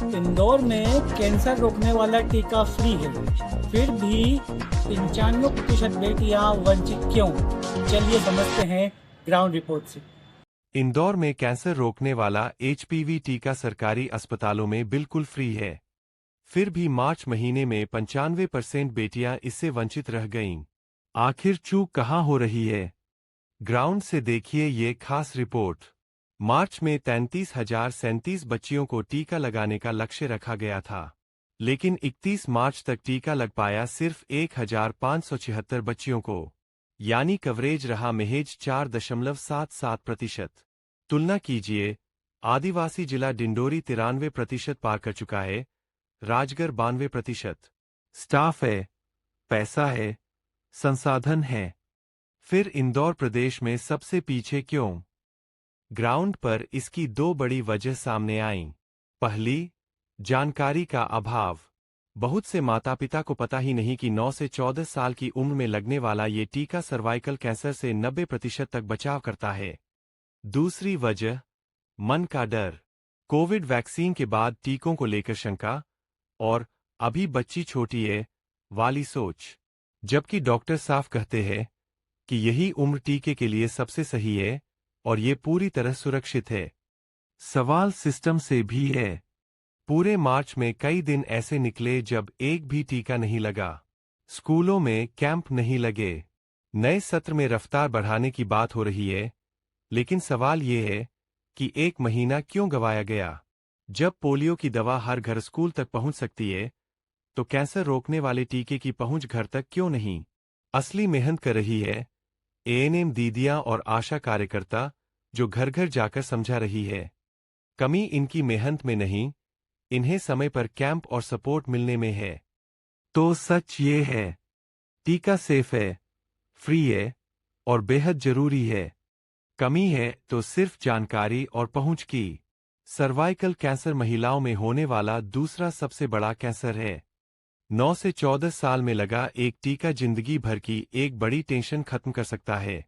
इंदौर में कैंसर रोकने वाला टीका फ्री है, फिर भी 95% बेटियां वंचित क्यों? चलिए समझते हैं ग्राउंड रिपोर्ट से। इंदौर में कैंसर रोकने वाला एचपीवी टीका सरकारी अस्पतालों में बिल्कुल फ्री है। फिर भी मार्च महीने में 95% बेटियां इससे वंचित रह गईं। आखिर चूक कहां हो रही है? ग्राउंड से देखिए ये खास रिपोर्ट। मार्च में 33,037 बच्चियों को टीका लगाने का लक्ष्य रखा गया था, लेकिन 31 मार्च तक टीका लग पाया सिर्फ 1,576 बच्चियों को, यानी कवरेज रहा महज 4.77%। तुलना कीजिए, आदिवासी जिला डिंडोरी 93% पार कर चुका है, राजगढ़ 92%। स्टाफ है, पैसा है, संसाधन है, फिर इंदौर प्रदेश में सबसे पीछे क्यों? ग्राउंड पर इसकी दो बड़ी वजह सामने आईं। पहली, जानकारी का अभाव। बहुत से माता पिता को पता ही नहीं कि 9 से 14 साल की उम्र में लगने वाला ये टीका सर्वाइकल कैंसर से 90% तक बचाव करता है। दूसरी वजह, मन का डर। कोविड वैक्सीन के बाद टीकों को लेकर शंका और अभी बच्ची छोटी है वाली सोच, जबकि डॉक्टर साफ कहते हैं कि यही उम्र टीके के लिए सबसे सही है और ये पूरी तरह सुरक्षित है। सवाल सिस्टम से भी है। पूरे मार्च में कई दिन ऐसे निकले जब एक भी टीका नहीं लगा। स्कूलों में कैंप नहीं लगे। नए सत्र में रफ्तार बढ़ाने की बात हो रही है, लेकिन सवाल ये है कि एक महीना क्यों गंवाया गया? जब पोलियो की दवा हर घर स्कूल तक पहुंच सकती है, तो कैंसर रोकने वाले टीके की पहुंच घर तक क्यों नहीं? असली मेहनत कर रही है एएनएम दीदियां और आशा कार्यकर्ता, जो घर घर जाकर समझा रही है। कमी इनकी मेहनत में नहीं, इन्हें समय पर कैंप और सपोर्ट मिलने में है। तो सच ये है, टीका सेफ है, फ्री है और बेहद जरूरी है। कमी है तो सिर्फ जानकारी और पहुंच की। सर्वाइकल कैंसर महिलाओं में होने वाला दूसरा सबसे बड़ा कैंसर है। 9 से 14 साल में लगा एक टीका जिंदगी भर की एक बड़ी टेंशन खत्म कर सकता है।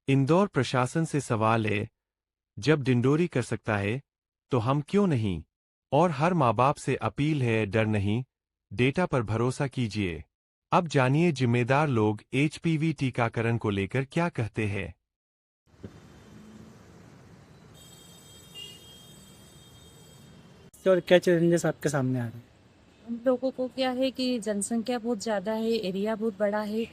इंदौर प्रशासन से सवाल है, जब डिंडोरी कर सकता है, तो हम क्यों नहीं? और हर माँ बाप से अपील है, डर नहीं, डेटा पर भरोसा कीजिए। अब जानिए जिम्मेदार लोग एचपीवी टीकाकरण को लेकर क्या कहते हैं। और क्या चैलेंजेस आपके सामने आ रहे हैं? हम लोगों को क्या है कि जनसंख्या बहुत ज़्यादा है, एरिया बहुत बड़ा है।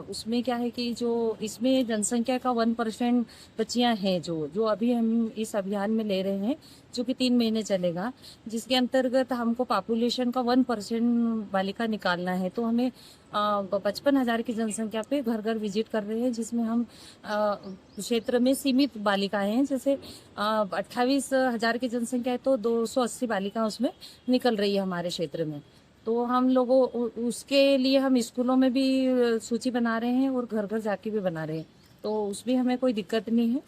उसमें क्या है कि जो इसमें जनसंख्या का 1% बच्चियां हैं जो जो अभी हम इस अभियान में ले रहे हैं, जो कि 3 महीने चलेगा, जिसके अंतर्गत हमको पॉपुलेशन का 1% बालिका निकालना है। तो हमें 55,000 की जनसंख्या पे घर घर विजिट कर रहे हैं, जिसमें हम क्षेत्र में सीमित बालिकाएं हैं। जैसे 28,000 की जनसंख्या है तो 280 बालिका उसमें निकल रही है हमारे क्षेत्र में। तो हम लोगों उसके लिए हम स्कूलों में भी सूची बना रहे हैं और घर घर जाके भी बना रहे हैं, तो उसमें हमें कोई दिक्कत नहीं है।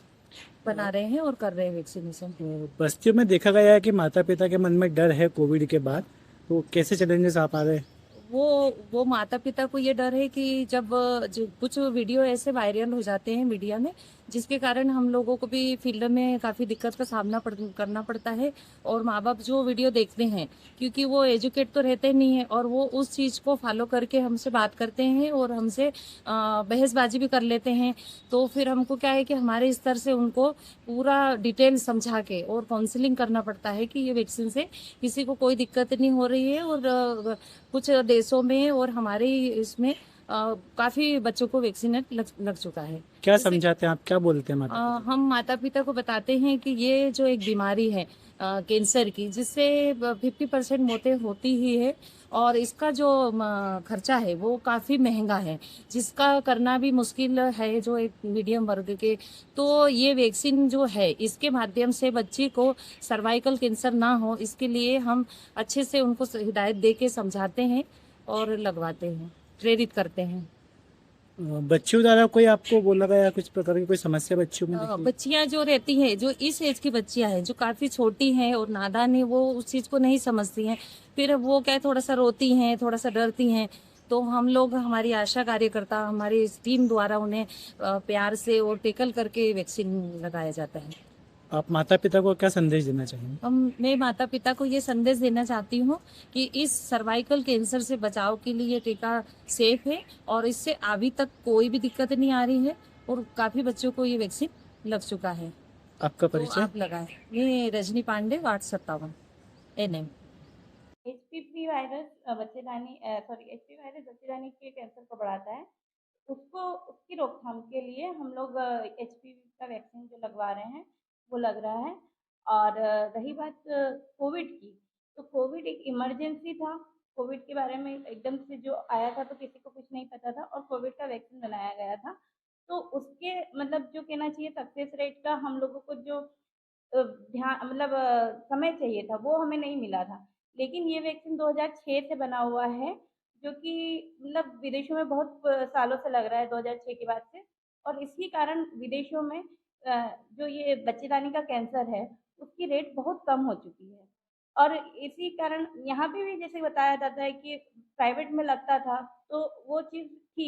बना रहे हैं और कर रहे हैं वैक्सीनेशन। बस्तियों में देखा गया है कि माता पिता के मन में डर है कोविड के बाद, तो कैसे चैलेंजेस आ पा रहे हैं? वो माता पिता को ये डर है कि जब जो कुछ वीडियो ऐसे वायरल हो जाते हैं मीडिया में, जिसके कारण हम लोगों को भी फील्ड में काफ़ी दिक्कत का सामना करना पड़ता है। और माँ बाप जो वीडियो देखते हैं, क्योंकि वो एजुकेट तो रहते नहीं है और वो उस चीज़ को फॉलो करके हमसे बात करते हैं और हमसे बहसबाजी भी कर लेते हैं। तो फिर हमको क्या है कि हमारे स्तर से उनको पूरा डिटेल समझा के और काउंसलिंग करना पड़ता है कि ये वैक्सीन से किसी को कोई दिक्कत नहीं हो रही है। और कुछ देशों में और हमारे इसमें काफी बच्चों को वैक्सीन लग चुका है। क्या समझाते हैं आप, क्या बोलते हैं माता? हम माता पिता को बताते हैं कि ये जो एक बीमारी है कैंसर की, जिससे 50% मौतें होती ही है और इसका जो खर्चा है वो काफ़ी महंगा है, जिसका करना भी मुश्किल है जो एक मीडियम वर्ग के। तो ये वैक्सीन जो है, इसके माध्यम से बच्ची को सर्वाइकल कैंसर ना हो, इसके लिए हम अच्छे से उनको हिदायत दे के समझाते हैं और लगवाते हैं, प्रेरित करते हैं। बच्चियों द्वारा कोई आपको बोला गया कुछ प्रकार की कोई समस्या बच्चियों में दिखती है? बच्चियां जो रहती हैं, जो इस एज की बच्चियां हैं, जो काफी छोटी हैं और नादान है, वो उस चीज को नहीं समझती हैं। फिर वो क्या है, थोड़ा सा रोती हैं, थोड़ा सा डरती हैं। तो हम लोग, हमारी आशा कार्यकर्ता, हमारी टीम द्वारा उन्हें प्यार से और टेकल करके वैक्सीन लगाया जाता है। आप माता पिता को क्या संदेश देना चाहेंगे? मैं माता पिता को ये संदेश देना चाहती हूँ कि इस सर्वाइकल कैंसर से बचाव के लिए ये टीका सेफ है और इससे अभी तक कोई भी दिक्कत नहीं आ रही है और काफी बच्चों को ये वैक्सीन लग चुका है। आपका तो परिचय? आप लगाएं। मैं Rajni Pandey, ward 57, ANM. HPV virus बच्चेदानी सॉरी एचपीवी वायरस बच्चेदानी के कैंसर को बढ़ाता है। उसको उसकी रोकथाम के लिए हम लोग एचपीवी का वैक्सीन जो लगवा रहे हैं वो लग रहा है। और रही बात कोविड की, तो कोविड एक इमरजेंसी था। कोविड के बारे में एकदम से जो आया था तो किसी को कुछ नहीं पता था और कोविड का वैक्सीन बनाया गया था। तो उसके मतलब जो कहना चाहिए सक्सेस रेट का हम लोगों को जो ध्यान मतलब समय चाहिए था वो हमें नहीं मिला था। लेकिन ये वैक्सीन 2006 से बना हुआ है, जो कि मतलब विदेशों में बहुत सालों से लग रहा है 2006 के बाद से। और इसी कारण विदेशों में जो ये बच्चेदानी का कैंसर है उसकी रेट बहुत कम हो चुकी है। और इसी कारण यहाँ पे भी जैसे बताया जाता है कि प्राइवेट में लगता था तो वो चीज़ थी।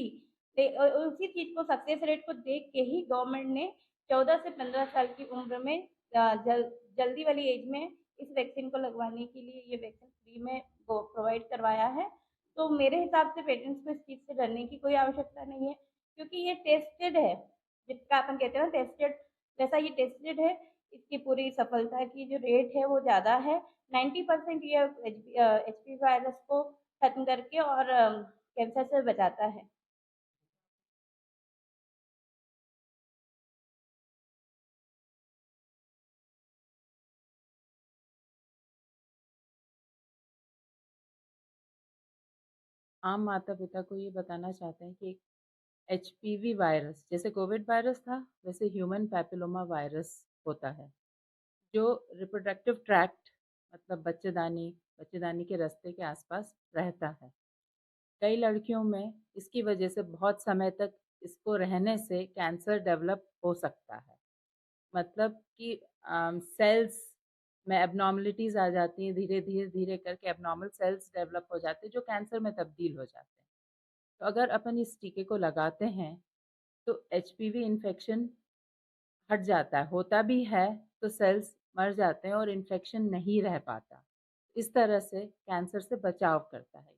उसी चीज़ को सक्सेस रेट को देख के ही गवर्नमेंट ने 14 से 15 साल की उम्र में जल्दी वाली एज में इस वैक्सीन को लगवाने के लिए ये वैक्सीन फ्री में प्रोवाइड करवाया है। तो मेरे हिसाब से पेरेंट्स को इस चीज़ से डरने की कोई आवश्यकता नहीं है, क्योंकि ये टेस्टेड है। जिसका अपन कहते हैं ना टेस्टेड, वैसा ये टेस्टेड है। इसकी पूरी सफलता की जो रेट है वो ज़्यादा है। 90% ये एचपी वायरस को खत्म करके और कैंसर से बचाता है। आम माता-पिता को ये बताना चाहते हैं कि एचपीवी वायरस जैसे कोविड वायरस था, वैसे ह्यूमन पैपिलोमा वायरस होता है, जो रिप्रोडक्टिव ट्रैक्ट मतलब बच्चेदानी के रास्ते के आसपास रहता है। कई लड़कियों में इसकी वजह से बहुत समय तक इसको रहने से कैंसर डेवलप हो सकता है। मतलब कि सेल्स में एब्नॉर्मलिटीज़ आ जाती हैं, धीरे करके एब्नॉर्मल सेल्स डेवलप हो जाते हैं, जो कैंसर में तब्दील हो जाते हैं। तो अगर अपन इस टीके को लगाते हैं तो एचपीवी इन्फेक्शन हट जाता है, होता भी है तो सेल्स मर जाते हैं और इन्फेक्शन नहीं रह पाता। इस तरह से कैंसर से बचाव करता है।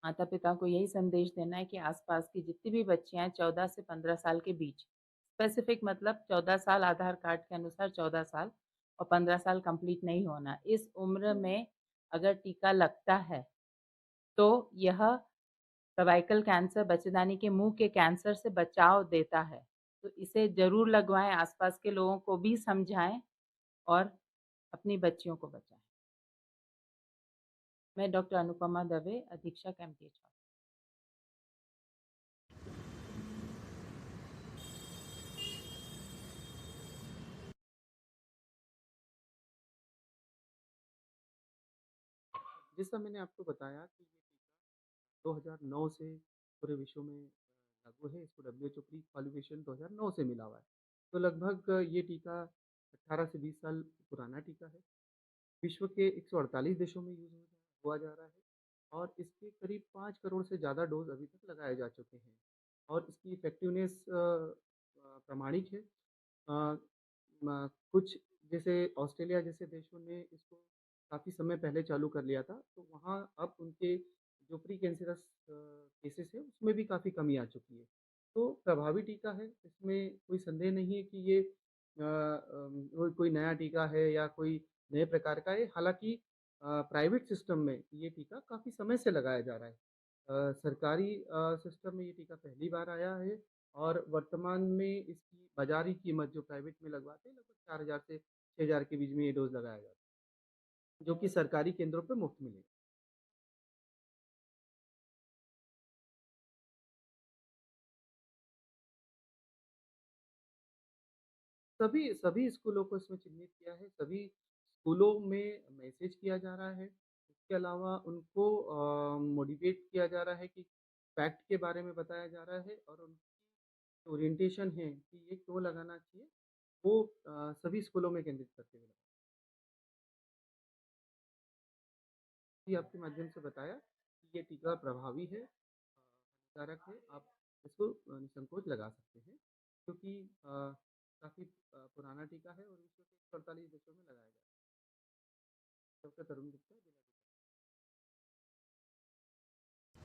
माता पिता को यही संदेश देना है कि आसपास की जितनी भी बच्चियां हैं 14 से 15 साल के बीच, स्पेसिफिक मतलब 14 साल आधार कार्ड के अनुसार 14 साल और 15 साल कंप्लीट नहीं होना, इस उम्र में अगर टीका लगता है तो यह सर्वाइकल कैंसर, बच्चेदानी के मुंह के कैंसर से बचाव देता है। तो इसे ज़रूर लगवाएं, आसपास के लोगों को भी समझाएं और अपनी बच्चियों को बचाएं। मैं डॉक्टर अनुपमा दवे, अधीक्षक एमटीएच। जैसा मैंने आपको बताया कि ये टीका 2009 से पूरे विश्व में लागू है। इसको डब्ल्यूएचओ प्री क्वालिफिकेशन 2009 से मिला हुआ है। तो लगभग ये टीका 18 से 20 साल पुराना टीका है। विश्व के 148 देशों में यूज़ हुआ जा रहा है और इसके करीब 5 करोड़ से ज़्यादा डोज़ अभी तक लगाए जा चुके हैं और इसकी इफ़ेक्टिवनेस प्रामाणिक है। कुछ जैसे ऑस्ट्रेलिया जैसे देशों ने इसको काफ़ी समय पहले चालू कर लिया था, तो वहाँ अब उनके जो प्री कैंसरस केसेस है उसमें भी काफ़ी कमी आ चुकी है। तो प्रभावी टीका है, इसमें कोई संदेह नहीं है कि ये कोई नया टीका है या कोई नए प्रकार का है। हालाँकि प्राइवेट सिस्टम में ये टीका काफ़ी समय से लगाया जा रहा है। सरकारी सिस्टम में ये टीका पहली बार आया है और वर्तमान में इसकी बाज़ारी कीमत जो प्राइवेट में लगवाते हैं लगभग 4000 से 6000 के बीच में ये डोज़ लगाया जाता है, जो कि सरकारी केंद्रों पे मुफ़्त मिलेगा। सभी सभी स्कूलों को इसमें चिह्नित किया है, सभी स्कूलों में मैसेज किया जा रहा है। इसके अलावा उनको मोटिवेट किया जा रहा है कि फैक्ट के बारे में बताया जा रहा है और उनकी ओरिएंटेशन है कि ये क्यों लगाना चाहिए, वो सभी स्कूलों में केंद्रित करते हुए भी आपके माध्यम से बताया कि ये टीका प्रभावी है, हानिकारक है, आप इसको निसंकोच लगा सकते हैं क्योंकि काफ़ी पुराना टीका है और विश्व के 148 देशों में लगाया जाता है। डॉक्टर तरुण गुप्ता, जिला